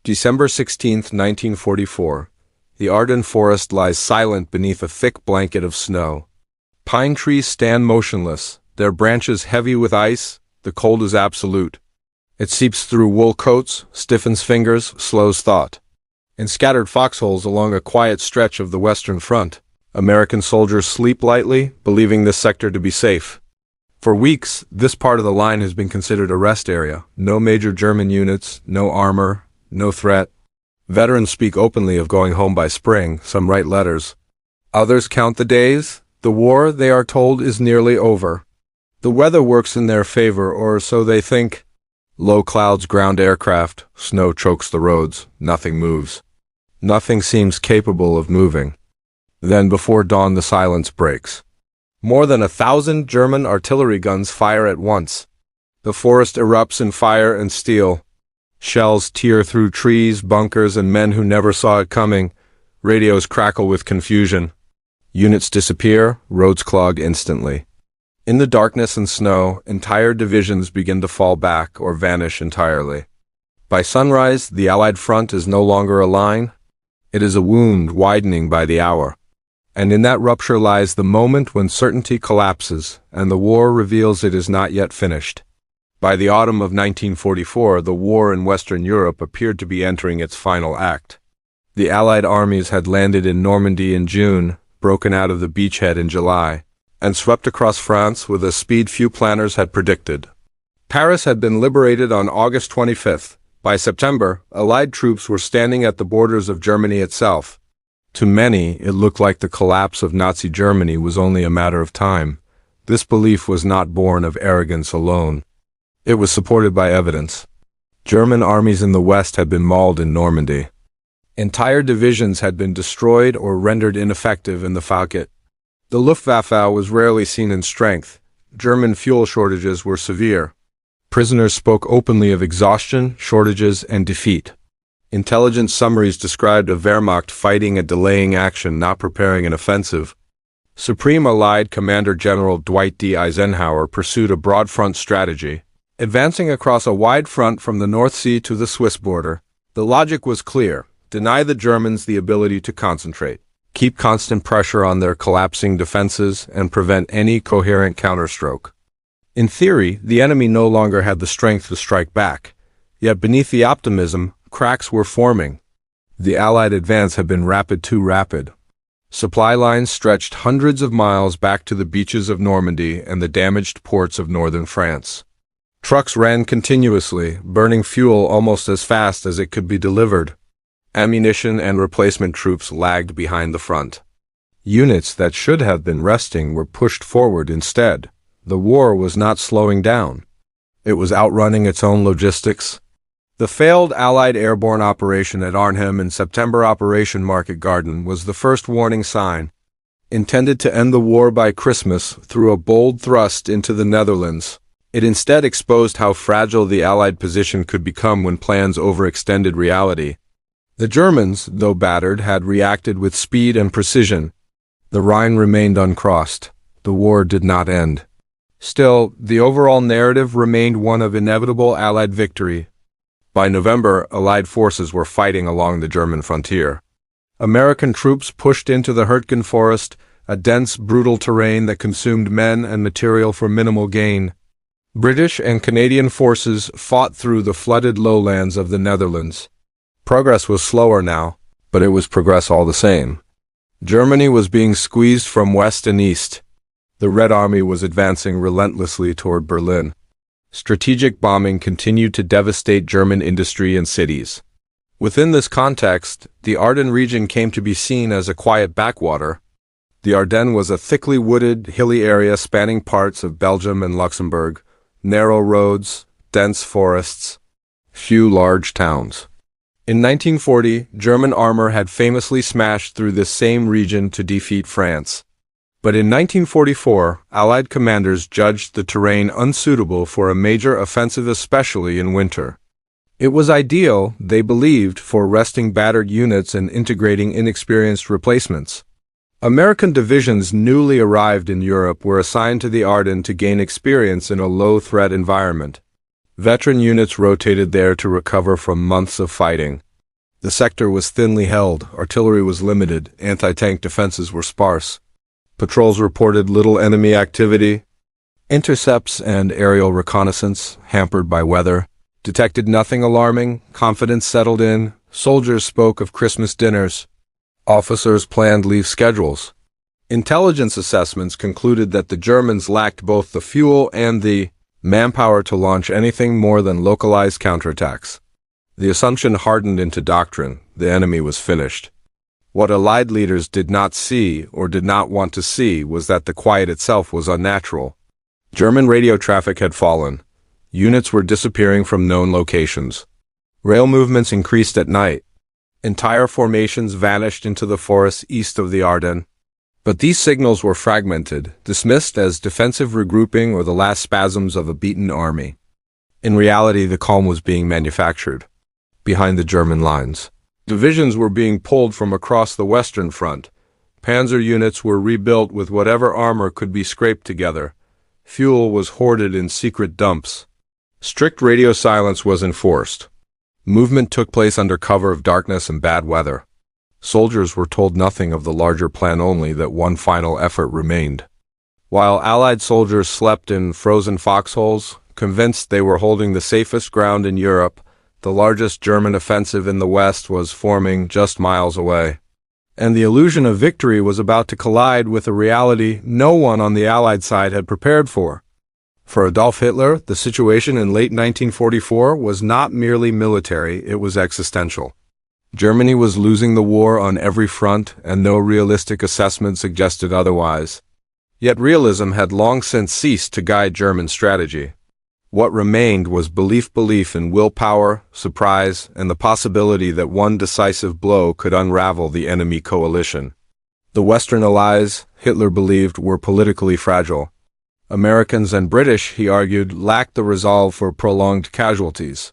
December 16, 1944. The Ardennes forest lies silent beneath a thick blanket of snow. Pine trees stand motionless, their branches heavy with ice. The cold is absolute. It seeps through wool coats, stiffens fingers, slows thought. In scattered foxholes along a quiet stretch of the Western Front, American soldiers sleep lightly, believing this sector to be safe. For weeks, this part of the line has been considered a rest area. No major German units, no armor, no threat. Veterans speak openly of going home by spring, some write letters. Others count the days. The war, they are told, is nearly over. The weather works in their favor, or so they think. Low clouds ground aircraft, snow chokes the roads, nothing moves. Nothing seems capable of moving. Then before dawn the silence breaks. More than 1,000 German artillery guns fire at once. The forest erupts in fire and steel. Shells tear through trees, bunkers, and men who never saw it coming. Radios crackle with confusion. Units disappear, roads clog instantly. In the darkness and snow, entire divisions begin to fall back or vanish entirely. By sunrise, the Allied front is no longer a line. It is a wound widening by the hour. And in that rupture lies the moment when certainty collapses and the war reveals it is not yet finished. By the autumn of 1944, the war in Western Europe appeared to be entering its final act. The Allied armies had landed in Normandy in June, broken out of the beachhead in July, and swept across France with a speed few planners had predicted. Paris had been liberated on August 25th. By September, Allied troops were standing at the borders of Germany itself. To many, it looked like the collapse of Nazi Germany was only a matter of time. This belief was not born of arrogance alone. It was supported by evidence. German armies in the West had been mauled in Normandy. Entire divisions had been destroyed or rendered ineffective in the Falkirk. The Luftwaffe was rarely seen in strength. German fuel shortages were severe. Prisoners spoke openly of exhaustion, shortages, and defeat. Intelligence summaries described a Wehrmacht fighting a delaying action, not preparing an offensive. Supreme Allied Commander General Dwight D. Eisenhower pursued a broad front strategy, advancing across a wide front from the North Sea to the Swiss border. The logic was clear: deny the Germans the ability to concentrate, keep constant pressure on their collapsing defenses, and prevent any coherent counterstroke. In theory, the enemy no longer had the strength to strike back. Yet beneath the optimism, cracks were forming. The Allied advance had been too rapid. Supply lines stretched hundreds of miles back to the beaches of Normandy and the damaged ports of northern France. Trucks ran continuously, burning fuel almost as fast as it could be delivered. Ammunition and replacement troops lagged behind the front. Units that should have been resting were pushed forward instead. The war was not slowing down. It was outrunning its own logistics. The failed Allied airborne operation at Arnhem and September Operation Market Garden was the first warning sign. Intended to end the war by Christmas through a bold thrust into the Netherlands, it instead exposed how fragile the Allied position could become when plans overextended reality. The Germans, though battered, had reacted with speed and precision. The Rhine remained uncrossed. The war did not end. Still, the overall narrative remained one of inevitable Allied victory. By November, Allied forces were fighting along the German frontier. American troops pushed into the Hurtgen forest, a dense, brutal terrain that consumed men and material for minimal gain. British and Canadian forces fought through the flooded lowlands of the Netherlands. Progress was slower now, but it was progress all the same. Germany was being squeezed from west and east. The Red Army was advancing relentlessly toward Berlin. Strategic bombing continued to devastate German industry and cities. Within this context, the Ardennes region came to be seen as a quiet backwater. The Ardennes was a thickly wooded, hilly area spanning parts of Belgium and Luxembourg. Narrow roads, dense forests, few large towns. In 1940, German armor had famously smashed through this same region to defeat France. But in 1944, Allied commanders judged the terrain unsuitable for a major offensive, especially in winter. It was ideal, they believed, for resting battered units and integrating inexperienced replacements. American divisions newly arrived in Europe were assigned to the Ardennes to gain experience in a low-threat environment. Veteran units rotated there to recover from months of fighting. The sector was thinly held, artillery was limited, anti-tank defenses were sparse. Patrols reported little enemy activity. Intercepts and aerial reconnaissance, hampered by weather, detected nothing alarming. Confidence settled in. Soldiers spoke of Christmas dinners. Officers planned leave schedules. Intelligence assessments concluded that the Germans lacked both the fuel and the manpower to launch anything more than localized counterattacks. The assumption hardened into doctrine: the enemy was finished. What Allied leaders did not see, or did not want to see, was that the quiet itself was unnatural. German radio traffic had fallen. Units were disappearing from known locations. Rail movements increased at night. Entire formations vanished into the forests east of the Ardennes. But these signals were fragmented, dismissed as defensive regrouping or the last spasms of a beaten army. In reality, the calm was being manufactured. Behind the German lines, divisions were being pulled from across the Western Front. Panzer units were rebuilt with whatever armor could be scraped together. Fuel was hoarded in secret dumps. Strict radio silence was enforced. Movement took place under cover of darkness and bad weather. Soldiers were told nothing of the larger plan, only that one final effort remained. While Allied soldiers slept in frozen foxholes, convinced they were holding the safest ground in Europe, the largest German offensive in the West was forming just miles away. And the illusion of victory was about to collide with a reality no one on the Allied side had prepared for. For Adolf Hitler, the situation in late 1944 was not merely military, it was existential. Germany was losing the war on every front, and no realistic assessment suggested otherwise. Yet realism had long since ceased to guide German strategy. What remained was belief in willpower, surprise, and the possibility that one decisive blow could unravel the enemy coalition. The Western allies, Hitler believed, were politically fragile. Americans and British, he argued, lacked the resolve for prolonged casualties.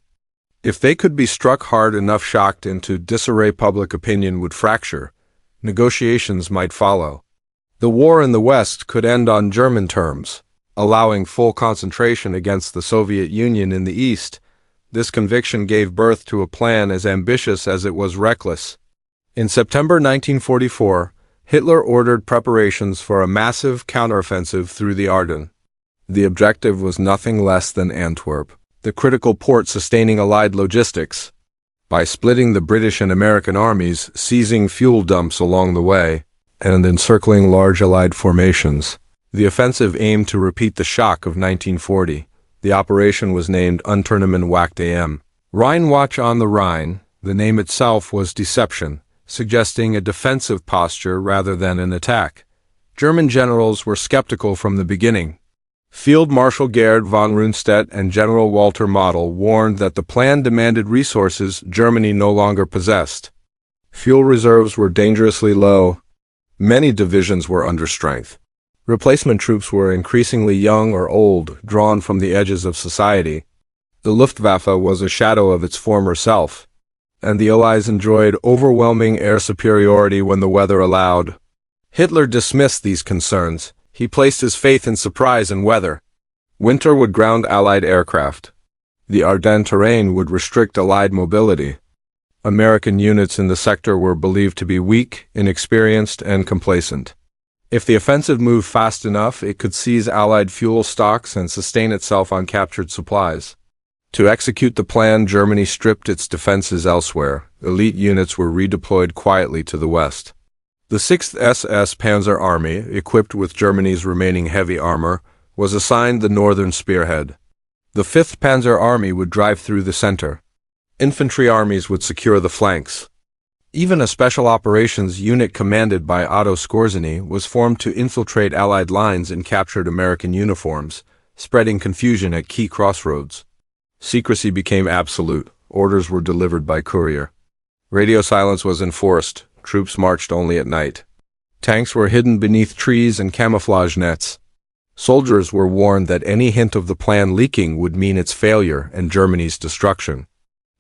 If they could be struck hard enough, shocked into disarray, public opinion would fracture. Negotiations might follow. The war in the West could end on German terms, allowing full concentration against the Soviet Union in the East. This conviction gave birth to a plan as ambitious as it was reckless. In September 1944, Hitler ordered preparations for a massive counteroffensive through the Ardennes. The objective was nothing less than Antwerp, the critical port sustaining Allied logistics. By splitting the British and American armies, seizing fuel dumps along the way, and encircling large Allied formations, the offensive aimed to repeat the shock of 1940. The operation was named Unternehmen Wacht am Rhein, Watch on the Rhine. The name itself was deception, suggesting a defensive posture rather than an attack. German generals were skeptical from the beginning. Field Marshal Gerd von Rundstedt and General Walter Model warned that the plan demanded resources Germany no longer possessed. Fuel reserves were dangerously low. Many divisions were under strength. Replacement troops were increasingly young or old, drawn from the edges of society. The Luftwaffe was a shadow of its former self, and the Allies enjoyed overwhelming air superiority when the weather allowed. Hitler dismissed these concerns. He placed his faith in surprise and weather. Winter would ground Allied aircraft. The Ardennes terrain would restrict Allied mobility. American units in the sector were believed to be weak, inexperienced, and complacent. If the offensive moved fast enough, it could seize Allied fuel stocks and sustain itself on captured supplies. To execute the plan, Germany stripped its defenses elsewhere. Elite units were redeployed quietly to the west. The 6th SS Panzer Army, equipped with Germany's remaining heavy armor, was assigned the northern spearhead. The 5th Panzer Army would drive through the center. Infantry armies would secure the flanks. Even a special operations unit commanded by Otto Skorzeny was formed to infiltrate Allied lines in captured American uniforms, spreading confusion at key crossroads. Secrecy became absolute. Orders were delivered by courier. Radio silence was enforced. Troops marched only at night. Tanks were hidden beneath trees and camouflage nets. Soldiers were warned that any hint of the plan leaking would mean its failure and Germany's destruction.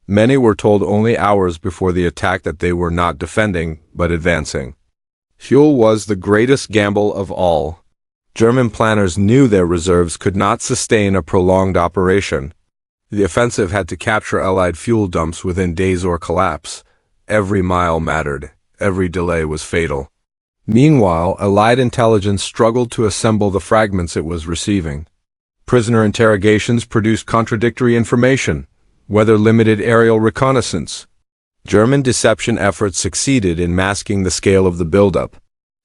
Many were told only hours before the attack that they were not defending, but advancing. Fuel was the greatest gamble of all. German planners knew their reserves could not sustain a prolonged operation. The offensive had to capture Allied fuel dumps within days or collapse. Every mile mattered. Every delay was fatal. Meanwhile, Allied intelligence struggled to assemble the fragments it was receiving. Prisoner interrogations produced contradictory information, weather-limited aerial reconnaissance. German deception efforts succeeded in masking the scale of the buildup.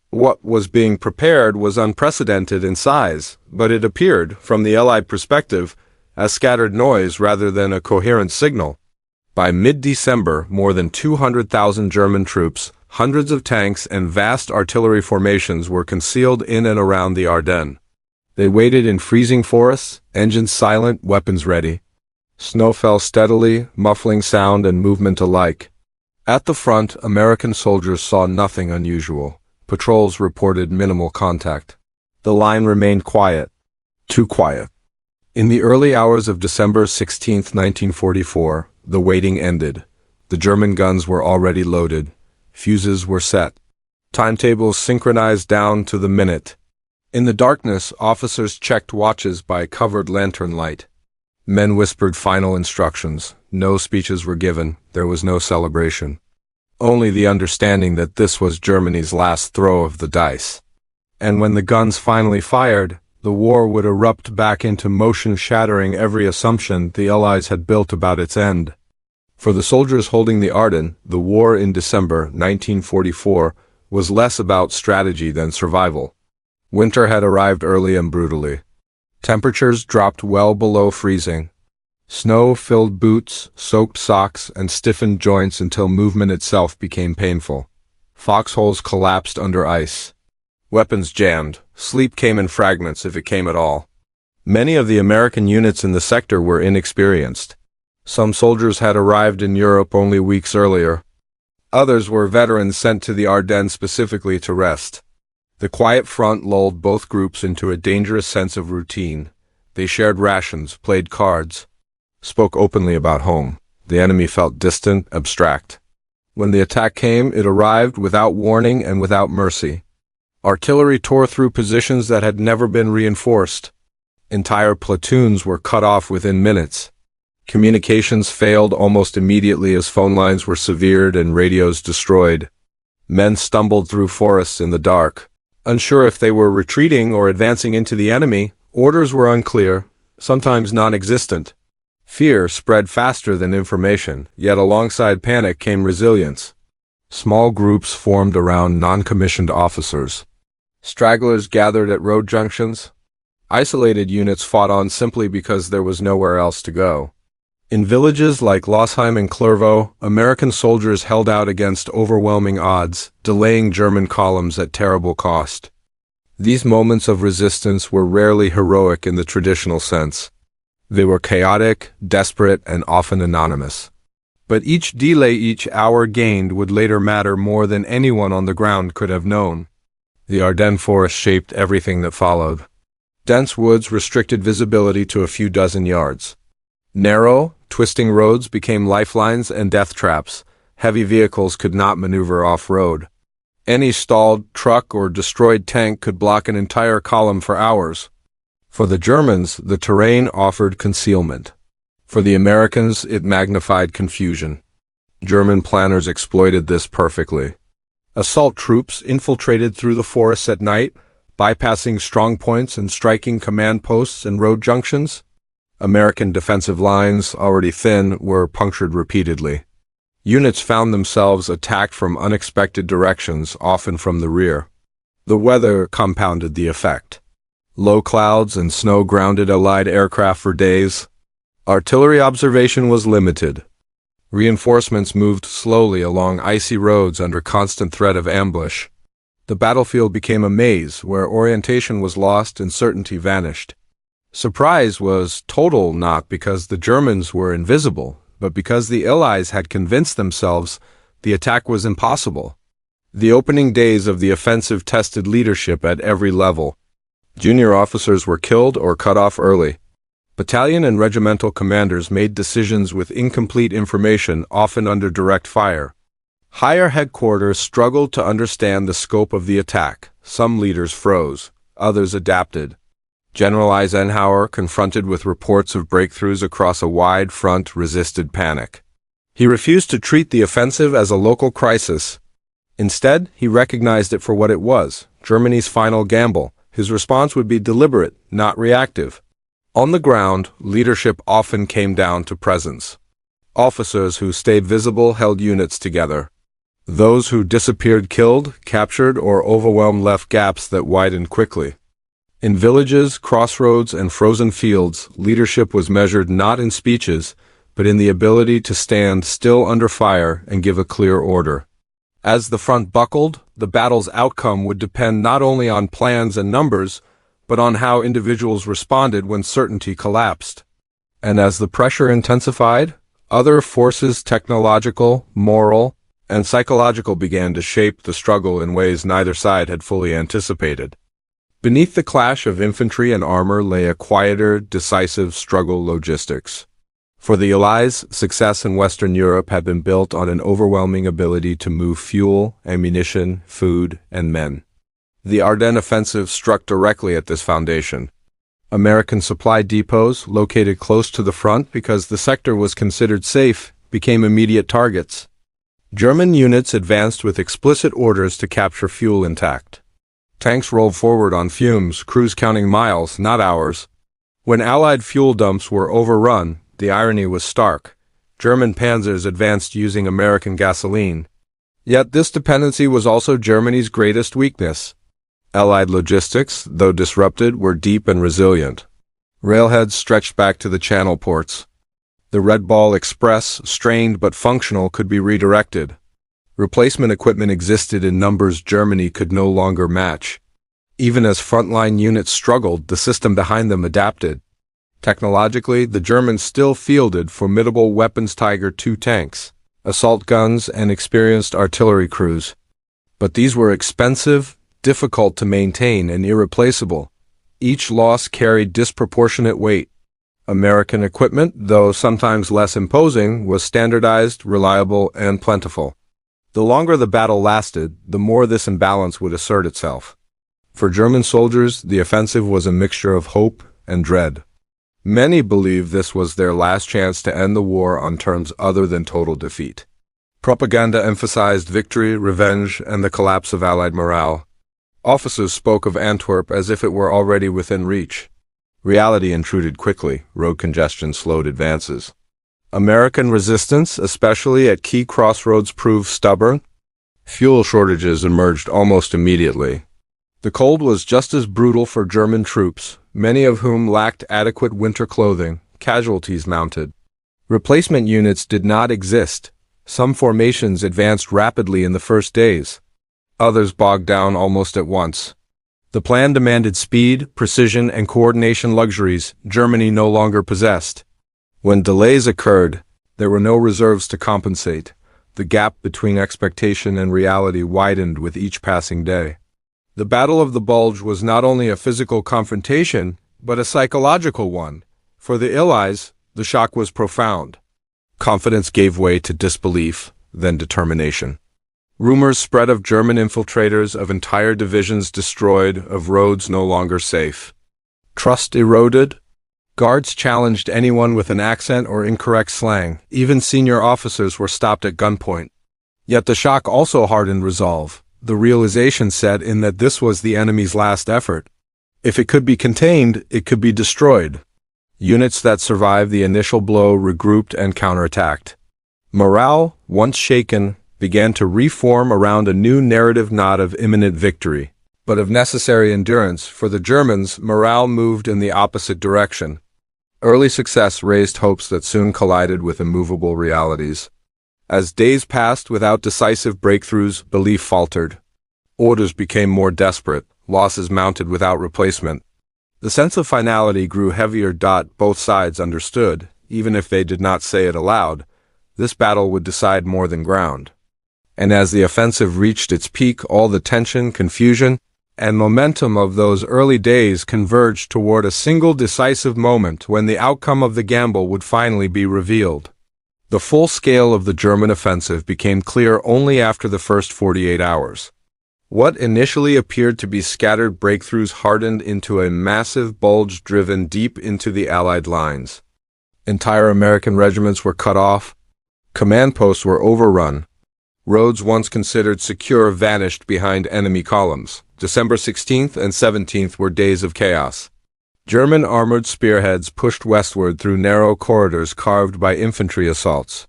What was being prepared was unprecedented in size, but it appeared, from the Allied perspective, as scattered noise rather than a coherent signal. By mid-December, more than 200,000 German troops, hundreds of tanks, and vast artillery formations were concealed in and around the Ardennes. They waited in freezing forests, engines silent, weapons ready. Snow fell steadily, muffling sound and movement alike. At the front, American soldiers saw nothing unusual. Patrols reported minimal contact. The line remained quiet. Too quiet. In the early hours of December 16, 1944, the waiting ended. The German guns were already loaded. Fuses were set. Timetables synchronized down to the minute. In the darkness, officers checked watches by covered lantern light. Men whispered final instructions. No speeches were given. There was no celebration. Only the understanding that this was Germany's last throw of the dice. And when the guns finally fired, the war would erupt back into motion, shattering every assumption the Allies had built about its end. For the soldiers holding the Ardennes, the war in December 1944 was less about strategy than survival. Winter had arrived early and brutally. Temperatures dropped well below freezing. Snow filled boots, soaked socks, and stiffened joints until movement itself became painful. Foxholes collapsed under ice. Weapons jammed. Sleep came in fragments if it came at all. Many of the American units in the sector were inexperienced. Some soldiers had arrived in Europe only weeks earlier. Others were veterans sent to the Ardennes specifically to rest. The quiet front lulled both groups into a dangerous sense of routine. They shared rations, played cards, spoke openly about home. The enemy felt distant, abstract. When the attack came, it arrived without warning and without mercy. Artillery tore through positions that had never been reinforced. Entire platoons were cut off within minutes. Communications failed almost immediately as phone lines were severed and radios destroyed. Men stumbled through forests in the dark. Unsure if they were retreating or advancing into the enemy, orders were unclear, sometimes non-existent. Fear spread faster than information, yet alongside panic came resilience. Small groups formed around non-commissioned officers. Stragglers gathered at road junctions. Isolated units fought on simply because there was nowhere else to go. In villages like Losheim and Clairvaux, American soldiers held out against overwhelming odds, delaying German columns at terrible cost. These moments of resistance were rarely heroic in the traditional sense. They were chaotic, desperate, and often anonymous. But each delay, each hour gained would later matter more than anyone on the ground could have known. The Ardennes forest shaped everything that followed. Dense woods restricted visibility to a few dozen yards. Narrow, twisting roads became lifelines and death traps. Heavy vehicles could not maneuver off-road. Any stalled truck or destroyed tank could block an entire column for hours. For the Germans, the terrain offered concealment. For the Americans, it magnified confusion. German planners exploited this perfectly. Assault troops infiltrated through the forests at night, bypassing strong points and striking command posts and road junctions. American defensive lines, already thin, were punctured repeatedly. Units found themselves attacked from unexpected directions, often from the rear. The weather compounded the effect. Low clouds and snow grounded Allied aircraft for days. Artillery observation was limited. Reinforcements moved slowly along icy roads under constant threat of ambush. The battlefield became a maze where orientation was lost and certainty vanished. Surprise was total, not because the Germans were invisible, but because the Allies had convinced themselves the attack was impossible. The opening days of the offensive tested leadership at every level. Junior officers were killed or cut off early. Battalion and regimental commanders made decisions with incomplete information, often under direct fire. Higher headquarters struggled to understand the scope of the attack. Some leaders froze, others adapted. General Eisenhower, confronted with reports of breakthroughs across a wide front, resisted panic. He refused to treat the offensive as a local crisis. Instead, he recognized it for what it was, Germany's final gamble. His response would be deliberate, not reactive. On the ground, leadership often came down to presence. Officers who stayed visible held units together. Those who disappeared killed, captured, or overwhelmed left gaps that widened quickly. In villages, crossroads, and frozen fields, leadership was measured not in speeches, but in the ability to stand still under fire and give a clear order. As the front buckled, the battle's outcome would depend not only on plans and numbers, but on how individuals responded when certainty collapsed. And as the pressure intensified, other forces, technological, moral, and psychological, began to shape the struggle in ways neither side had fully anticipated. Beneath the clash of infantry and armor lay a quieter, decisive struggle: logistics. For the Allies, success in Western Europe had been built on an overwhelming ability to move fuel, ammunition, food, and men. The Ardennes offensive struck directly at this foundation. American supply depots, located close to the front because the sector was considered safe, became immediate targets. German units advanced with explicit orders to capture fuel intact. Tanks rolled forward on fumes, crews counting miles, not hours. When Allied fuel dumps were overrun, the irony was stark. German panzers advanced using American gasoline. Yet this dependency was also Germany's greatest weakness. Allied logistics, though disrupted, were deep and resilient. Railheads stretched back to the Channel ports. The Red Ball Express, strained but functional, could be redirected. Replacement equipment existed in numbers Germany could no longer match. Even as frontline units struggled, the system behind them adapted. Technologically, the Germans still fielded formidable weapons: Tiger II tanks, assault guns, and experienced artillery crews. But these were expensive, difficult to maintain, and irreplaceable. Each loss carried disproportionate weight. American equipment, though sometimes less imposing, was standardized, reliable, and plentiful. The longer the battle lasted, the more this imbalance would assert itself. For German soldiers, the offensive was a mixture of hope and dread. Many believed this was their last chance to end the war on terms other than total defeat. Propaganda emphasized victory, revenge, and the collapse of Allied morale. Officers spoke of Antwerp as if it were already within reach. Reality intruded quickly. Road congestion slowed advances. American resistance, especially at key crossroads, proved stubborn. Fuel shortages emerged almost immediately. The cold was just as brutal for German troops, many of whom lacked adequate winter clothing. Casualties mounted. Replacement units did not exist. Some formations advanced rapidly in the first days. Others bogged down almost at once. The plan demanded speed, precision, and coordination, luxuries Germany no longer possessed. When delays occurred, there were no reserves to compensate. The gap between expectation and reality widened with each passing day. The Battle of the Bulge was not only a physical confrontation, but a psychological one. For the Allies, the shock was profound. Confidence gave way to disbelief, then determination. Rumors spread of German infiltrators, of entire divisions destroyed, of roads no longer safe. Trust eroded. Guards challenged anyone with an accent or incorrect slang. Even senior officers were stopped at gunpoint. Yet the shock also hardened resolve. The realization set in that this was the enemy's last effort. If it could be contained, it could be destroyed. Units that survived the initial blow regrouped and counterattacked. Morale, once shaken, began to reform around a new narrative, not of imminent victory, but of necessary endurance. For the Germans, morale moved in the opposite direction. Early success raised hopes that soon collided with immovable realities. As days passed without decisive breakthroughs, belief faltered. Orders became more desperate, losses mounted without replacement. The sense of finality grew heavier. Both sides understood, even if they did not say it aloud, this battle would decide more than ground. And as the offensive reached its peak, all the tension, confusion, and momentum of those early days converged toward a single decisive moment when the outcome of the gamble would finally be revealed. The full scale of the German offensive became clear only after the first 48 hours. What initially appeared to be scattered breakthroughs hardened into a massive bulge driven deep into the Allied lines. Entire American regiments were cut off. Command posts were overrun. Roads once considered secure vanished behind enemy columns. December 16th and 17th were days of chaos. German armored spearheads pushed westward through narrow corridors carved by infantry assaults.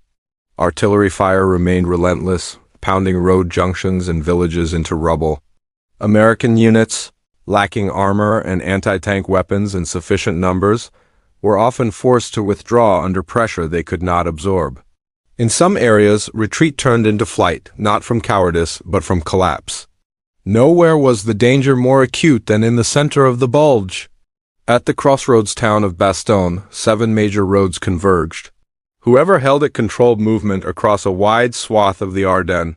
Artillery fire remained relentless, pounding road junctions and villages into rubble. American units, lacking armor and anti-tank weapons in sufficient numbers, were often forced to withdraw under pressure they could not absorb. In some areas, retreat turned into flight, not from cowardice, but from collapse. Nowhere was the danger more acute than in the center of the bulge. At the crossroads town of Bastogne, 7 major roads converged. Whoever held it controlled movement across a wide swath of the Ardennes.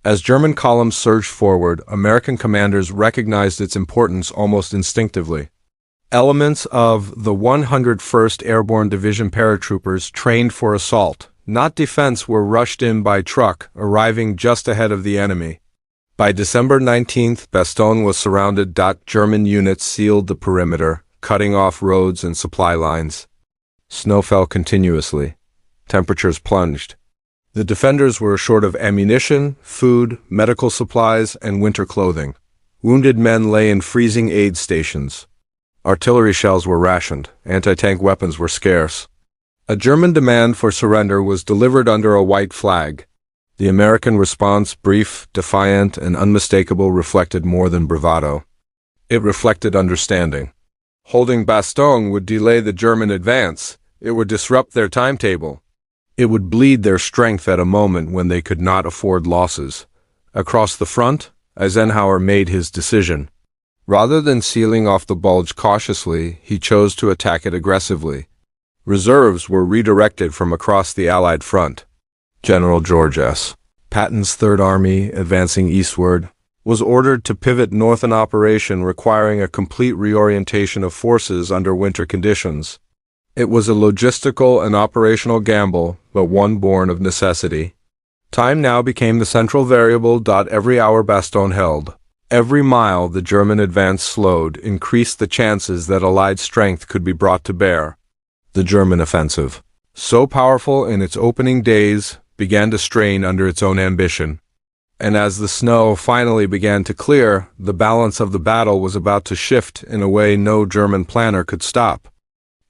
As German columns surged forward, American commanders recognized its importance almost instinctively. Elements of the 101st Airborne Division paratroopers trained for assault, not defense, were rushed in by truck, arriving just ahead of the enemy. By December 19th, Bastogne was surrounded. German units sealed the perimeter, cutting off roads and supply lines. Snow fell continuously. Temperatures plunged. The defenders were short of ammunition, food, medical supplies, and winter clothing. Wounded men lay in freezing aid stations. Artillery shells were rationed. Anti-tank weapons were scarce. A German demand for surrender was delivered under a white flag. The American response, brief, defiant, and unmistakable, reflected more than bravado. It reflected understanding. Holding Bastogne would delay the German advance. It would disrupt their timetable. It would bleed their strength at a moment when they could not afford losses. Across the front, Eisenhower made his decision. Rather than sealing off the bulge cautiously, he chose to attack it aggressively. Reserves were redirected from across the Allied front. General George S. Patton's Third Army, advancing eastward, was ordered to pivot north, an operation requiring a complete reorientation of forces under winter conditions. It was a logistical and operational gamble, but one born of necessity. Time now became the central variable. Every hour Bastogne held, every mile the German advance slowed, increased the chances that Allied strength could be brought to bear. The German offensive, so powerful in its opening days, began to strain under its own ambition. And as the snow finally began to clear, the balance of the battle was about to shift in a way no German planner could stop.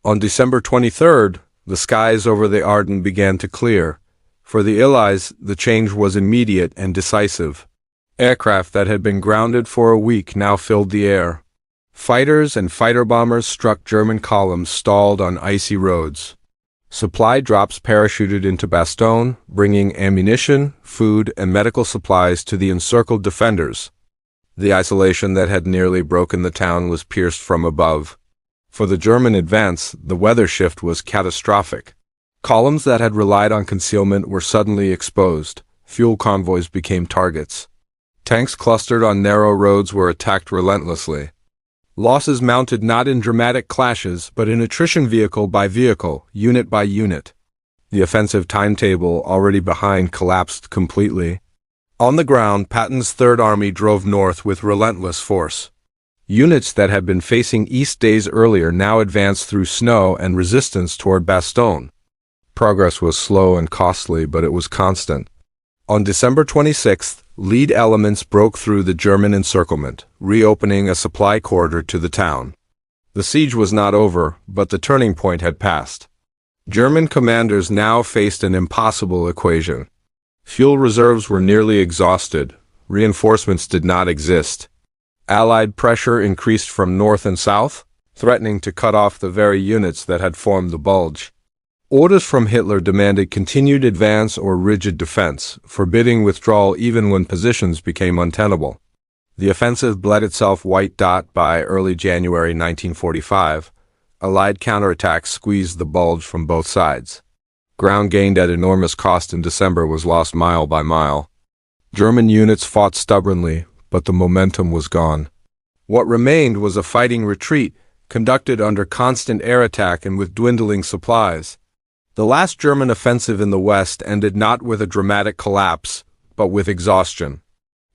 On December 23rd, the skies over the Ardennes began to clear. For the Allies, the change was immediate and decisive. Aircraft that had been grounded for a week now filled the air. Fighters and fighter bombers struck German columns stalled on icy roads. Supply drops parachuted into Bastogne, bringing ammunition, food, and medical supplies to the encircled defenders. The isolation that had nearly broken the town was pierced from above. For the German advance, the weather shift was catastrophic. Columns that had relied on concealment were suddenly exposed. Fuel convoys became targets. Tanks clustered on narrow roads were attacked relentlessly. Losses mounted not in dramatic clashes, but in attrition, vehicle by vehicle, unit by unit. The offensive timetable, already behind, collapsed completely. On the ground, Patton's Third Army drove north with relentless force. Units that had been facing east days earlier now advanced through snow and resistance toward Bastogne. Progress was slow and costly, but it was constant. On December 26th, lead elements broke through the German encirclement, reopening a supply corridor to the town. The siege was not over, but the turning point had passed. German commanders now faced an impossible equation. Fuel reserves were nearly exhausted. Reinforcements did not exist. Allied pressure increased from north and south, threatening to cut off the very units that had formed the bulge. Orders from Hitler demanded continued advance or rigid defense, forbidding withdrawal even when positions became untenable. The offensive bled itself white. By early January 1945, Allied counterattacks squeezed the bulge from both sides. Ground gained at enormous cost in December was lost mile by mile. German units fought stubbornly, but the momentum was gone. What remained was a fighting retreat, conducted under constant air attack and with dwindling supplies. The last German offensive in the West ended not with a dramatic collapse, but with exhaustion.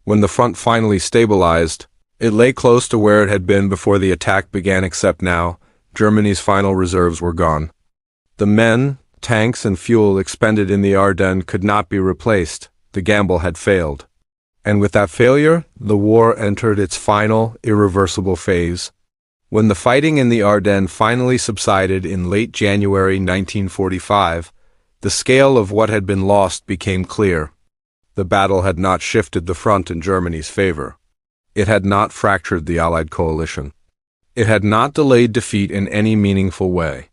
When the front finally stabilized, it lay close to where it had been before the attack began, except now, Germany's final reserves were gone. The men, Tanks and fuel expended in the Ardennes could not be replaced. The gamble had failed. And with that failure, the war entered its final, irreversible phase. When the fighting in the Ardennes finally subsided in late January 1945, the scale of what had been lost became clear. The battle had not shifted the front in Germany's favor. It had not fractured the Allied coalition. It had not delayed defeat in any meaningful way.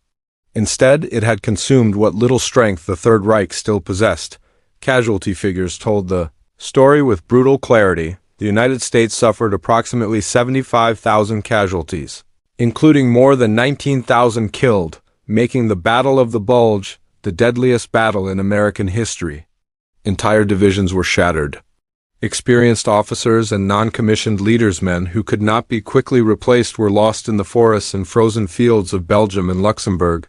Instead, it had consumed what little strength the Third Reich still possessed. Casualty figures told the story with brutal clarity. The United States suffered approximately 75,000 casualties, including more than 19,000 killed, making the Battle of the Bulge the deadliest battle in American history. Entire divisions were shattered. Experienced officers and non-commissioned leadersmen who could not be quickly replaced were lost in the forests and frozen fields of Belgium and Luxembourg.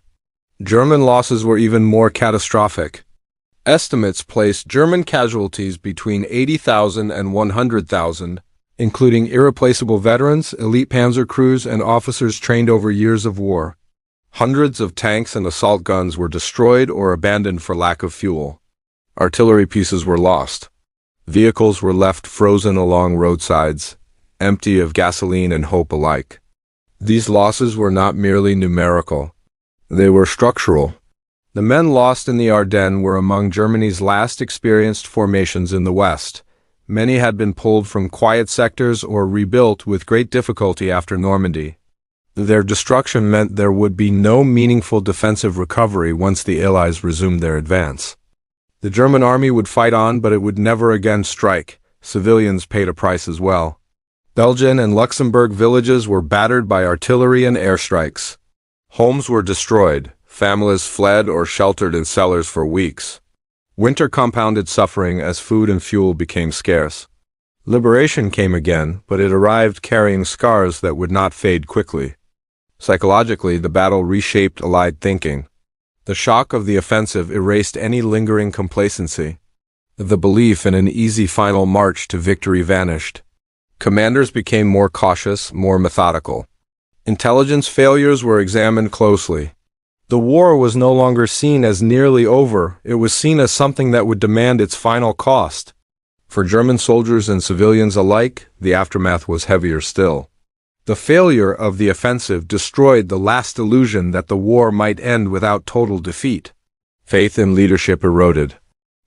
German losses were even more catastrophic. Estimates placed German casualties between 80,000 and 100,000, including irreplaceable veterans, elite panzer crews, and officers trained over years of war. Hundreds of tanks and assault guns were destroyed or abandoned for lack of fuel. Artillery pieces were lost. Vehicles were left frozen along roadsides, empty of gasoline and hope alike. These losses were not merely numerical. They were structural. The men lost in the Ardennes were among Germany's last experienced formations in the West. Many had been pulled from quiet sectors or rebuilt with great difficulty after Normandy. Their destruction meant there would be no meaningful defensive recovery once the Allies resumed their advance. The German army would fight on, but it would never again strike. Civilians paid a price as well. Belgian and Luxembourg villages were battered by artillery and airstrikes. Homes were destroyed. Families fled or sheltered in cellars for weeks. Winter compounded suffering as food and fuel became scarce. Liberation came again, but it arrived carrying scars that would not fade quickly. Psychologically, the battle reshaped Allied thinking. The shock of the offensive erased any lingering complacency. The belief in an easy final march to victory vanished. Commanders became more cautious, more methodical. Intelligence failures were examined closely. The war was no longer seen as nearly over, it was seen as something that would demand its final cost. For German soldiers and civilians alike, the aftermath was heavier still. The failure of the offensive destroyed the last illusion that the war might end without total defeat. Faith in leadership eroded.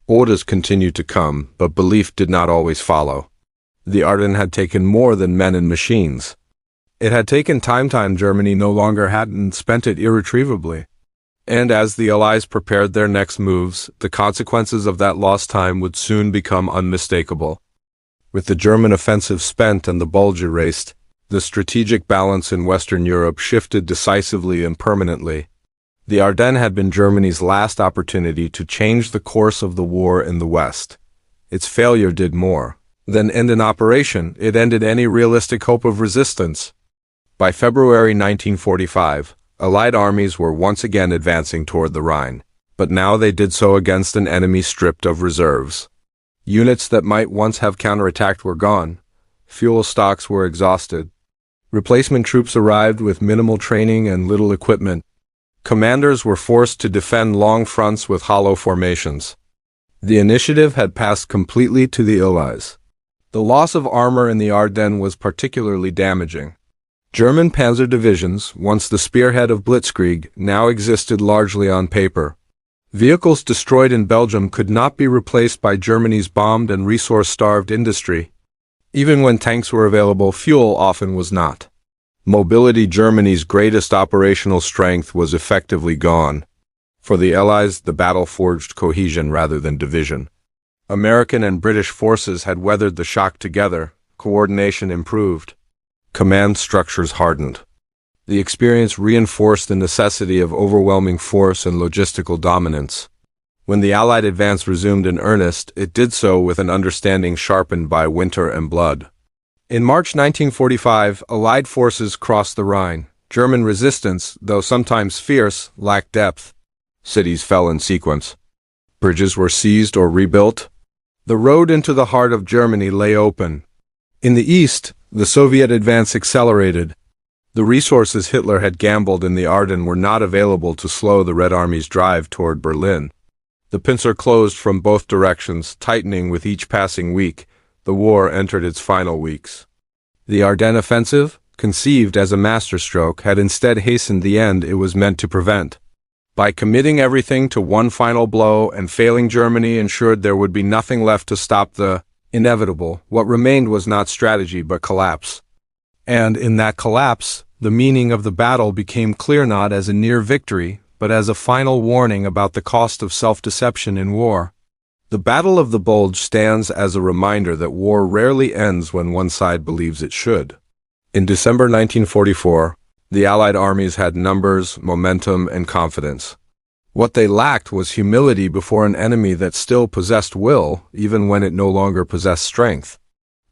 Orders continued to come, but belief did not always follow. The Ardennes had taken more than men and machines. It had taken time Germany no longer had and spent it irretrievably. And as the Allies prepared their next moves, the consequences of that lost time would soon become unmistakable. With the German offensive spent and the Bulge erased, the strategic balance in Western Europe shifted decisively and permanently. The Ardennes had been Germany's last opportunity to change the course of the war in the West. Its failure did more than end an operation, it ended any realistic hope of resistance. By February 1945, Allied armies were once again advancing toward the Rhine, but now they did so against an enemy stripped of reserves. Units that might once have counterattacked were gone. Fuel stocks were exhausted. Replacement troops arrived with minimal training and little equipment. Commanders were forced to defend long fronts with hollow formations. The initiative had passed completely to the Allies. The loss of armor in the Ardennes was particularly damaging. German panzer divisions, once the spearhead of Blitzkrieg, now existed largely on paper. Vehicles destroyed in Belgium could not be replaced by Germany's bombed and resource-starved industry. Even when tanks were available, fuel often was not. Mobility, Germany's greatest operational strength, was effectively gone. For the Allies, the battle forged cohesion rather than division. American and British forces had weathered the shock together. Coordination improved. Command structures hardened. The experience reinforced the necessity of overwhelming force and logistical dominance. When the Allied advance resumed in earnest, it did so with an understanding sharpened by winter and blood. In March 1945, Allied forces crossed the Rhine. German resistance, though sometimes fierce, lacked depth. Cities fell in sequence. Bridges were seized or rebuilt. The road into the heart of Germany lay open. In the east, the Soviet advance accelerated. The resources Hitler had gambled in the Ardennes were not available to slow the Red Army's drive toward Berlin. The pincer closed from both directions, tightening with each passing week. The war entered its final weeks. The Ardennes offensive, conceived as a masterstroke, had instead hastened the end it was meant to prevent. By committing everything to one final blow and failing Germany ensured there would be nothing left to stop the inevitable. What remained was not strategy but collapse. And in that collapse, the meaning of the battle became clear not as a near victory, but as a final warning about the cost of self-deception in war. The Battle of the Bulge stands as a reminder that war rarely ends when one side believes it should. In December 1944, the Allied armies had numbers, momentum, and confidence. What they lacked was humility before an enemy that still possessed will, even when it no longer possessed strength.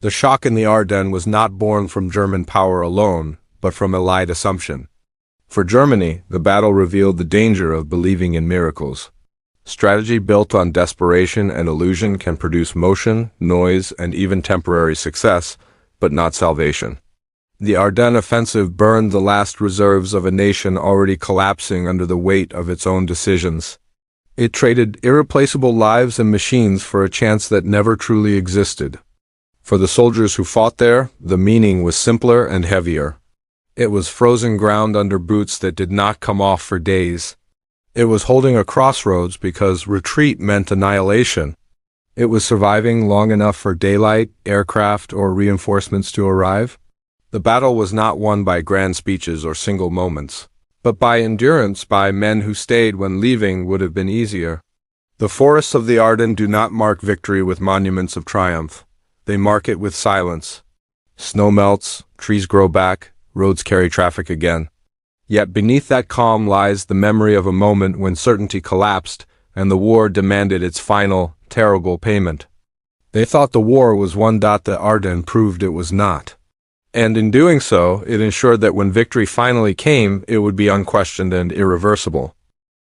The shock in the Ardennes was not born from German power alone, but from Allied assumption. For Germany, the battle revealed the danger of believing in miracles. Strategy built on desperation and illusion can produce motion, noise, and even temporary success, but not salvation. The Ardennes offensive burned the last reserves of a nation already collapsing under the weight of its own decisions. It traded irreplaceable lives and machines for a chance that never truly existed. For the soldiers who fought there, the meaning was simpler and heavier. It was frozen ground under boots that did not come off for days. It was holding a crossroads because retreat meant annihilation. It was surviving long enough for daylight, aircraft, or reinforcements to arrive. The battle was not won by grand speeches or single moments, but by endurance, by men who stayed when leaving would have been easier. The forests of the Ardennes do not mark victory with monuments of triumph. They mark it with silence. Snow melts, trees grow back, roads carry traffic again. Yet beneath that calm lies the memory of a moment when certainty collapsed and the war demanded its final, terrible payment. They thought the war was won. The Ardennes proved it was not. And in doing so, it ensured that when victory finally came, it would be unquestioned and irreversible.